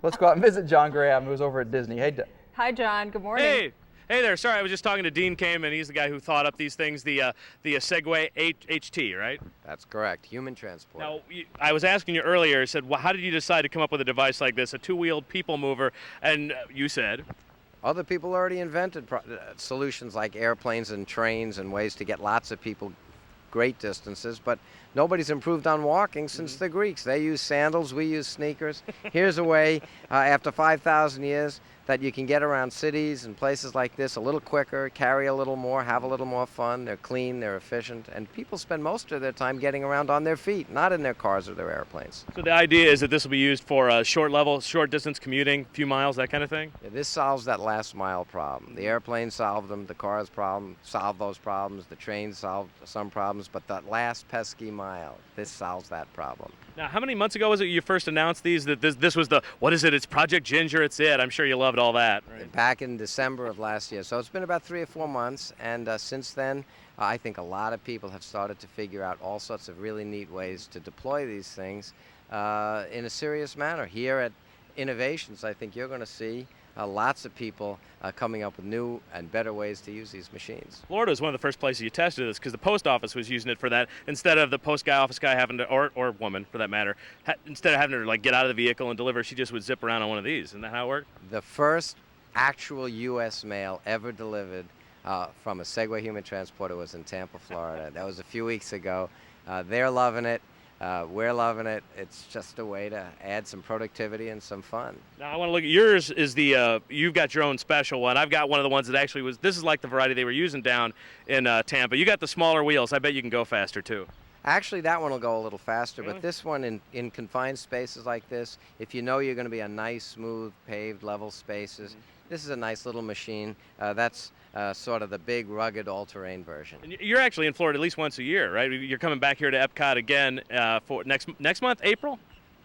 Let's go out and visit John Graham, who's over at Disney. Hey, Hi, John. Good morning. Hey there. Sorry, I was just talking to Dean Kamen. He's the guy who thought up these things, the Segway HT, right? That's correct. Human transport. Now, I was asking you earlier. I said, well, how did you decide to come up with a device like this, a two-wheeled people mover? And you said, Other people already invented solutions like airplanes and trains and ways to get lots of people great distances, but nobody's improved on walking since the Greeks. They use sandals, we use sneakers. Here's a way, after 5,000 years, that you can get around cities and places like this a little quicker, carry a little more, have a little more fun. They're clean, they're efficient, and people spend most of their time getting around on their feet, not in their cars or their airplanes. So the idea is that this will be used for short distance commuting, a few miles, that kind of thing? Yeah, this solves that last mile problem. The airplanes solve them, the cars solve those problems, the trains solve some problems, but that last pesky mile, this solves that problem. Now, how many months ago was it you first announced these, that this was what is it, it's Project Ginger, it's it. I'm sure you loved all that, right? Back in December of last year. So it's been about 3 or 4 months, and since then, I think a lot of people have started to figure out all sorts of really neat ways to deploy these things in a serious manner. Here at Innovations, I think you're going to see lots of people coming up with new and better ways to use these machines. Florida was one of the first places you tested this because the post office was using it for that instead of the office guy having to, or woman for that matter, instead of having to like get out of the vehicle and deliver, she just would zip around on one of these. Isn't that how it worked? The first actual U.S. mail ever delivered from a Segway human transporter was in Tampa, Florida. That was a few weeks ago. They're loving it. We're loving it. It's just a way to add some productivity and some fun. Now I want to look at yours. You've got your own special one. I've got one of the ones that actually was. This is like the variety they were using down in Tampa. You got the smaller wheels. I bet you can go faster too. Actually, that one will go a little faster, Really? but this one in confined spaces like this, if you know you're going to be on nice, smooth, paved, level spaces, this is a nice little machine. That's sort of the big, rugged, all-terrain version. And you're actually in Florida at least once a year, right? You're coming back here to Epcot again for next month, April?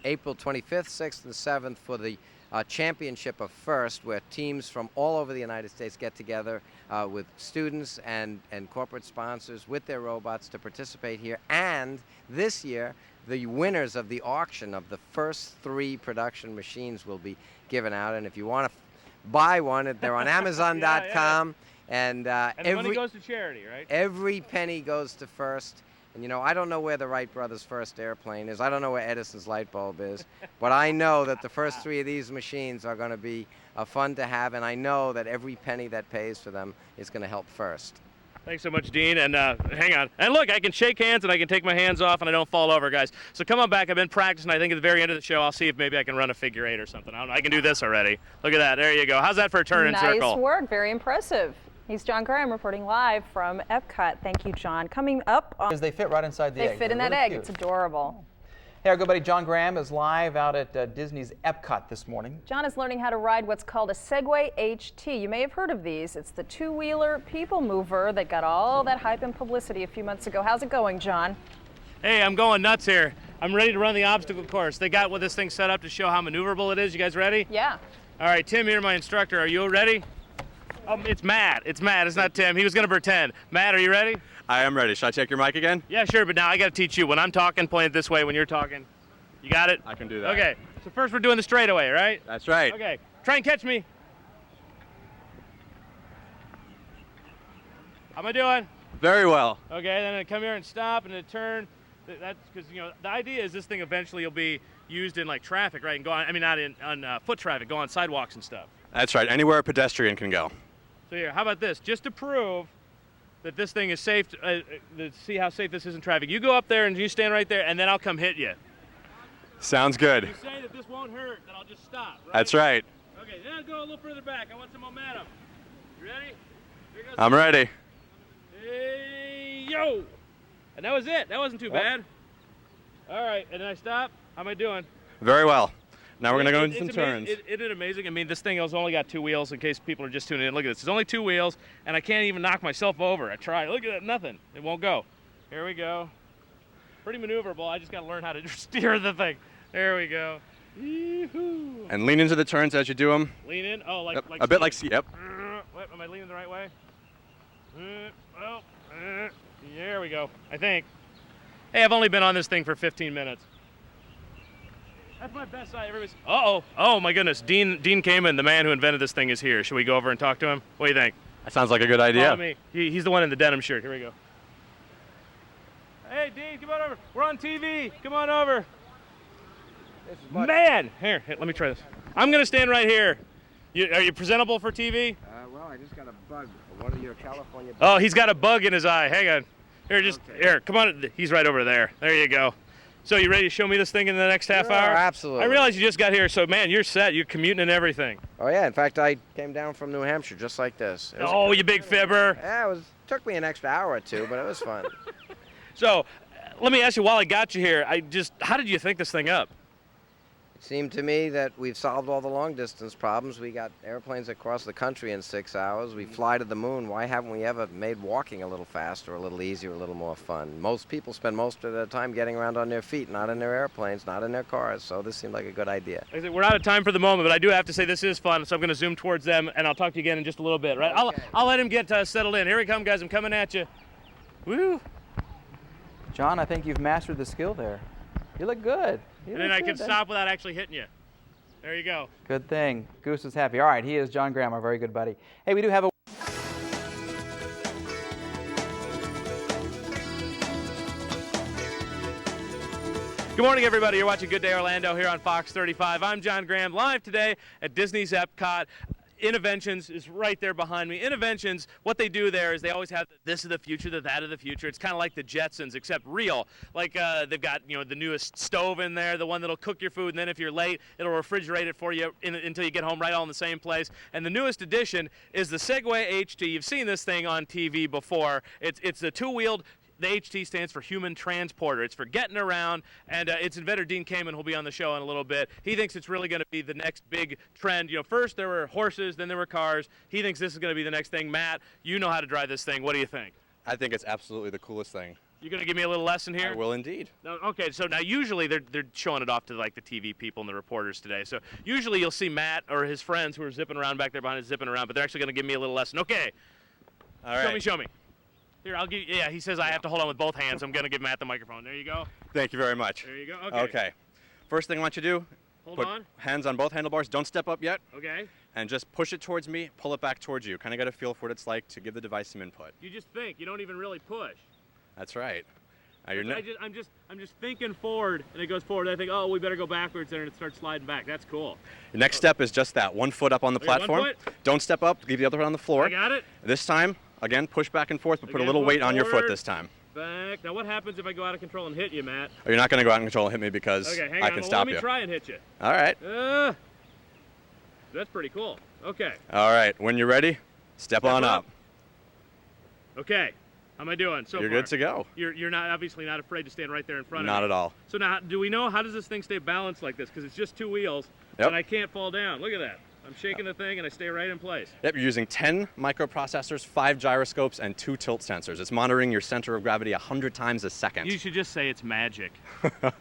April 25th, 6th, and 7th for the Championship of First, where teams from all over the United States get together with students and corporate sponsors with their robots to participate here. And this year, the winners of the auction of the first 3 production machines will be given out. And if you want to buy one, they're on Amazon.com. And the money goes to charity, right? Every penny goes to First. And, you know, I don't know where the Wright brothers' first airplane is. I don't know where Edison's light bulb is. But I know that the first 3 of these machines are going to be fun to have. And I know that every penny that pays for them is going to help First. Thanks so much, Dean. And hang on. And look, I can shake hands and I can take my hands off and I don't fall over, guys. So come on back. I've been practicing. I think at the very end of the show, I'll see if maybe I can run a figure 8 or something. I don't know. I can do this already. Look at that. There you go. How's that for a turn and circle? Nice work. Very impressive. He's John Graham reporting live from Epcot. Thank you, John. Coming up on... Because they fit right inside the egg. They fit in They're that really egg. cute. It's adorable. Hey, our good buddy John Graham is live out at Disney's Epcot this morning. John is learning how to ride what's called a Segway HT. You may have heard of these. It's the two-wheeler people mover that got all that hype and publicity a few months ago. How's it going, John? Hey, I'm going nuts here. I'm ready to run the obstacle course. They got this thing set up to show how maneuverable it is. You guys ready? Yeah. All right, Tim here, my instructor. Are you ready? It's Matt. It's Matt. It's not Tim. He was going to pretend. Matt, are you ready? I am ready. Should I check your mic again? Yeah, sure, but now I got to teach you. When I'm talking, point it this way. When you're talking, you got it? I can do that. Okay, so first we're doing the straightaway, right? That's right. Okay, try and catch me. How am I doing? Very well. Okay, then I come here and stop and then turn. That's because, you know, the idea is this thing eventually will be used in like traffic, right? And go on, I mean, not on foot traffic, go on sidewalks and stuff. That's right. Anywhere a pedestrian can go. So here, how about this? Just to prove that this thing is safe, to see how safe this is in traffic. You go up there and you stand right there, and then I'll come hit you. Sounds good. You say that this won't hurt, then I'll just stop, right? That's right. Okay, then I'll go a little further back. I want some momentum. You ready? Here goes. I'm ready. Hey, yo! And that was it. That wasn't too bad. All right, and then I stop. How am I doing? Very well. Now we're going to go into some turns. Isn't it amazing? I mean, this thing has only got 2 wheels in case people are just tuning in. Look at this. There's only 2 wheels, and I can't even knock myself over. I try. Look at that. Nothing. It won't go. Here we go. Pretty maneuverable. I just got to learn how to steer the thing. There we go. Yee-hoo. And lean into the turns as you do them. Lean in. Oh, like a bit like, yep. What, am I leaning the right way? There we go, I think. Hey, I've only been on this thing for 15 minutes. That's my best side. Everybody's. Uh-oh. Oh, my goodness. Dean Kamen, the man who invented this thing, is here. Should we go over and talk to him? What do you think? That sounds like a good idea. Follow me. He's the one in the denim shirt. Here we go. Hey, Dean, come on over. We're on TV. Come on over. Man! Here, let me try this. I'm going to stand right here. Are you presentable for TV? Well, I just got a bug. One of your California bugs. Oh, he's got a bug in his eye. Hang on. Here, come on. He's right over there. There you go. So you ready to show me this thing in the next half hour? Absolutely. I realize you just got here, so man, you're set. You're commuting and everything. Oh yeah, in fact, I came down from New Hampshire just like this. Oh, you big fibber. Yeah, took me an extra hour or two, but it was fun. So, let me ask you, while I got you here, how did you think this thing up? It seemed to me that we've solved all the long distance problems. We got airplanes across the country in 6 hours. We fly to the moon. Why haven't we ever made walking a little faster, a little easier, a little more fun? Most people spend most of their time getting around on their feet, not in their airplanes, not in their cars. So this seemed like a good idea. Like I said, we're out of time for the moment, but I do have to say this is fun, so I'm going to zoom towards them, and I'll talk to you again in just a little bit, right? Okay. I'll let him get settled in. Here we come, guys. I'm coming at you. Woo! John, I think you've mastered the skill there. You look good. And then I can stop without actually hitting you. There you go. Good thing. Goose is happy. All right, he is John Graham, our very good buddy. Hey, we do have a... Good morning, everybody. You're watching Good Day Orlando here on Fox 35. I'm John Graham, live today at Disney's Epcot. Innoventions is right there behind me. Innoventions, what they do there is they always have this of the future, that of the future. It's kind of like the Jetsons, except real. Like they've got the newest stove in there, the one that'll cook your food, and then if you're late, it'll refrigerate it for you until you get home, right all in the same place. And the newest addition is the Segway HT. You've seen this thing on TV before. It's the two-wheeled. The HT stands for Human Transporter. It's for getting around, and its inventor, Dean Kamen, will be on the show in a little bit. He thinks it's really going to be the next big trend. First there were horses, then there were cars. He thinks this is going to be the next thing. Matt, you know how to drive this thing. What do you think? I think it's absolutely the coolest thing. You going to give me a little lesson here? I will indeed. No, okay, so now usually they're showing it off to like the TV people and the reporters today. So usually you'll see Matt or his friends who are zipping around back there behind us zipping around, but they're actually going to give me a little lesson. Okay. All right. Show me. Here, I'll give you, yeah, he says I have to hold on with both hands. I'm going to give Matt the microphone. There you go. Thank you very much. There you go. Okay. Okay. First thing I want you to do, Hold put on. hands on both handlebars. Don't step up yet. Okay. And just push it towards me, pull it back towards you. Kind of get a feel for what it's like to give the device some input. You just think. You don't even really push. That's right. Now I'm just thinking forward, and it goes forward. I think, oh, we better go backwards, and it starts sliding back. That's cool. Your next step is just that. 1 foot up on the Okay, 1 platform. foot. Don't step up. Leave the other foot on the floor. I got it. This time, again, push back and forth, but put a Again, little foot weight on your foot forward. this time. Back. Now, what happens if I go out of control and hit you, Matt? Or you're not going to go out of control and hit me because Okay, hang I on. can Well, stop let me you. try and hit you. All right. That's pretty cool. Okay. All right. When you're ready, step on up. Okay. How am I doing so You're far? good to go. You're not obviously not afraid to stand right there in front of me. Not at all. So now, do we know how does this thing stay balanced like this? Because it's just 2 wheels, Yep. and I can't fall down. Look at that. I'm shaking the thing, and I stay right in place. Yep, you're using 10 microprocessors, 5 gyroscopes, and 2 tilt sensors. It's monitoring your center of gravity 100 times a second. You should just say it's magic.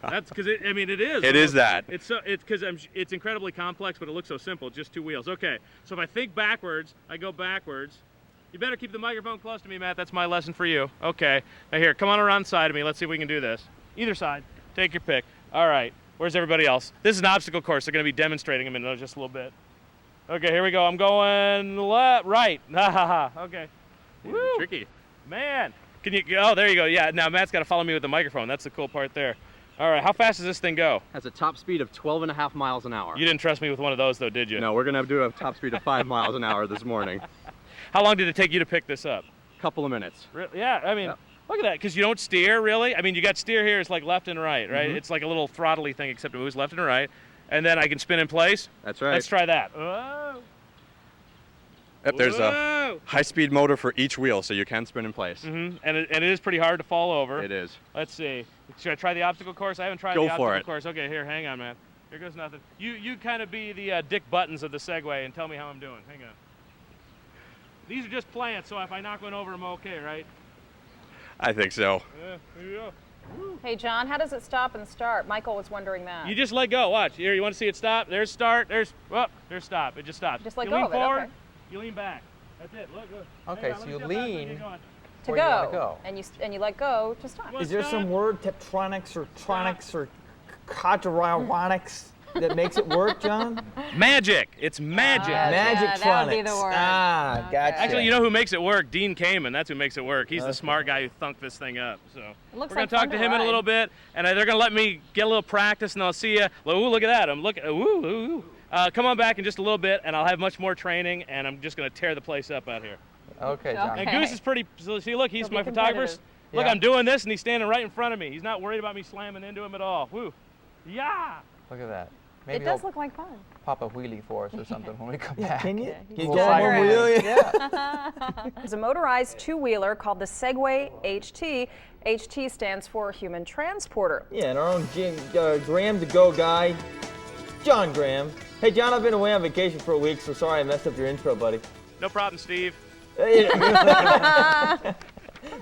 That's because it is. It is that. It's because it's incredibly complex, but it looks so simple. Just 2 wheels. Okay. So if I think backwards, I go backwards. You better keep the microphone close to me, Matt. That's my lesson for you. Okay. Now here, come on around side of me. Let's see if we can do this. Either side. Take your pick. All right. Where's everybody else? This is an obstacle course. They're going to be demonstrating them in just a little bit. Okay, here we go. I'm going left, right. Ha ha ha. Okay. Woo. Tricky. Man. Can you? Oh, there you go. Yeah. Now Matt's got to follow me with the microphone. That's the cool part there. All right. How fast does this thing go? Has a top speed of 12.5 miles an hour. You didn't trust me with one of those, though, did you? No, we're going to do a top speed of 5 miles an hour this morning. How long did it take you to pick this up? Couple of minutes. Yeah. I mean, Yep. look at that. Because you don't steer, really. I mean, you got steer here. It's like left and right, right? Mhm. It's like a little throttly thing, except it moves left and right. And then I can spin in place. That's right. Let's try that. Whoa. Yep, there's a Whoa. high-speed motor for each wheel, so you can spin in place. Mm-hmm. And it is pretty hard to fall over. It is. Let's see. Should I try the obstacle course? I haven't tried Go the for obstacle it. course. Okay, here, hang on, man. Here goes nothing. You kind of be the Dick Buttons of the Segway and tell me how I'm doing. Hang on. These are just plants, so if I knock one over, I'm okay, right? I think so. Yeah, here you go. Hey, John, how does it stop and start? Michael was wondering that. You just let go. Watch. Here, you want to see it stop? There's start. There's stop. It just stops. Just let you go lean of it, forward. okay. You lean back. That's it. Look. Okay, Hang on, so let me you step back so we lean. get going. To Where you go. wanna go. And you let go to stop. Well, Is there stop. some word, Tetronics or Tronics or hydraulics that makes it work, John? Magic. It's magic. Magictronics. that would be the word. Ah, gotcha. Actually, you know who makes it work? Dean Kamen. That's who makes it work. He's the smart guy who thunked this thing up. So we're looks going like to talk fun to to him in a ride. little bit, and they're going to let me get a little practice, and I'll see you. Ooh, look at that. Come on back in just a little bit, and I'll have much more training, and I'm just going to tear the place up out here. Okay, John. Okay. And Goose is pretty. So see, look, he's He'll be my photographer. competitive. Look, Yeah. I'm doing this, and he's standing right in front of me. He's not worried about me slamming into him at all. Woo. Yeah. Look at that. It Maybe does he'll look like fun. pop a wheelie for us or something when we come back. Can you? Yeah, Can he's you We'll get one fire more it. wheel? Yeah. There's a motorized two-wheeler called the Segway HT. HT stands for Human Transporter. Yeah, and our own Graham to go guy, John Graham. Hey, John, I've been away on vacation for a week, so sorry I messed up your intro, buddy. No problem, Steve.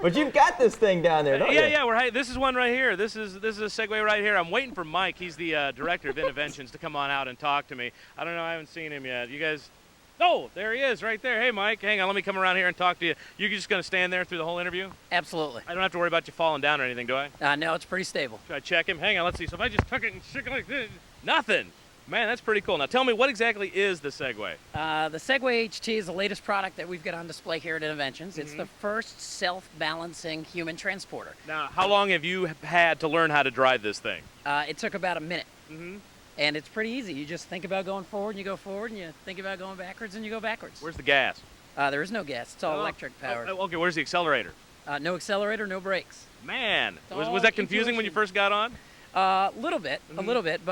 But you've got this thing down there, don't you? Yeah. This is one right here. This is a Segway right here. I'm waiting for Mike. He's the director of Inventions to come on out and talk to me. I don't know. I haven't seen him yet. You guys? Oh, there he is, right there. Hey, Mike. Hang on. Let me come around here and talk to you. You're just going to stand there through the whole interview? Absolutely. I don't have to worry about you falling down or anything, do I? No, it's pretty stable. Should I check him? Hang on. Let's see. So if I just tuck it and shook it like this, nothing. Man, that's pretty cool. Now tell me, what exactly is the Segway? The Segway HT is the latest product that we've got on display here at Inventions. It's the first self-balancing human transporter. Now, how long have you had to learn how to drive this thing? It took about a minute. Mm-hmm. And it's pretty easy. You just think about going forward and you go forward, and you think about going backwards and you go backwards. Where's the gas? There is no gas. It's all Oh. electric powered. Okay, where's the accelerator? No accelerator, no brakes. Man, was all that confusing when you intuition. first got on? A little bit, but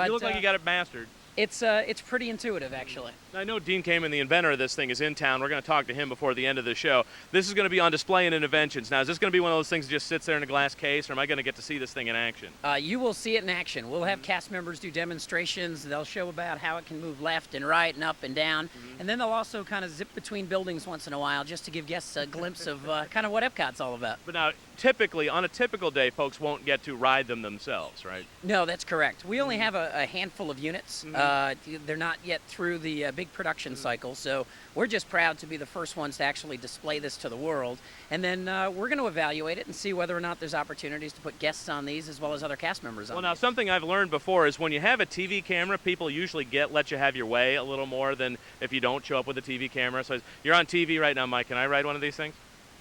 You look like you got it mastered. it's pretty intuitive, actually. I know Dean Kamen, the inventor of this thing, is in town. We're going to talk to him before the end of the show. This is going to be on display in Inventions. Now, is this going to be one of those things that just sits there in a glass case, or am I going to get to see this thing in action? You will see it in action. We'll have cast members do demonstrations. They'll show about how it can move left and right and up and down. And then they'll also kind of zip between buildings once in a while just to give guests a glimpse of kind of what Epcot's all about. But now, typically, on a typical day, folks won't get to ride them themselves, right? No, that's correct. We only have a handful of units. They're not yet through the big production cycle, so we're just proud to be the first ones to actually display this to the world. And then we're going to evaluate it and see whether or not there's opportunities to put guests on these as well as other cast members on. Well, now, something I've learned before is when you have a TV camera, people usually let you have your way a little more than if you don't show up with a TV camera. So you're on TV right now, Mike. Can I ride one of these things?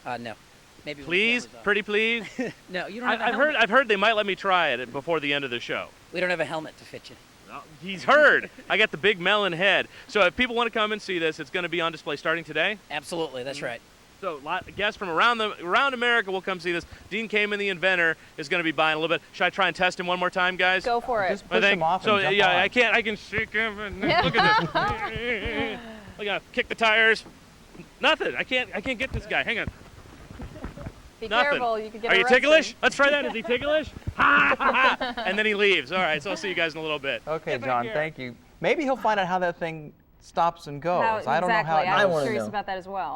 No. Maybe when the Please? camera's off. Pretty please? No, you don't have a helmet. I've heard they might let me try it before the end of the show. We don't have a helmet to fit you. He's heard. I got the big melon head. So if people want to come and see this, it's going to be on display starting today. Absolutely, that's right. So guests from around America will come see this. Dean Kamen, the inventor, is going to be buying a little bit. Should I try and test him one more time, guys? Go for it. Just push him off So and jump yeah, on. I can shake him and look at this. Look at kick the tires. Nothing. I can't get this guy. Hang on. Be Nothing. careful, you could get Are you arrested. ticklish? Let's try that. Is he ticklish? And then he leaves. All right. So I'll see you guys in a little bit. Okay, Get back John, here. thank you. Maybe he'll find out how that thing stops and goes. How, I don't know how it exactly. knows. I'm wanna curious know. about that as well.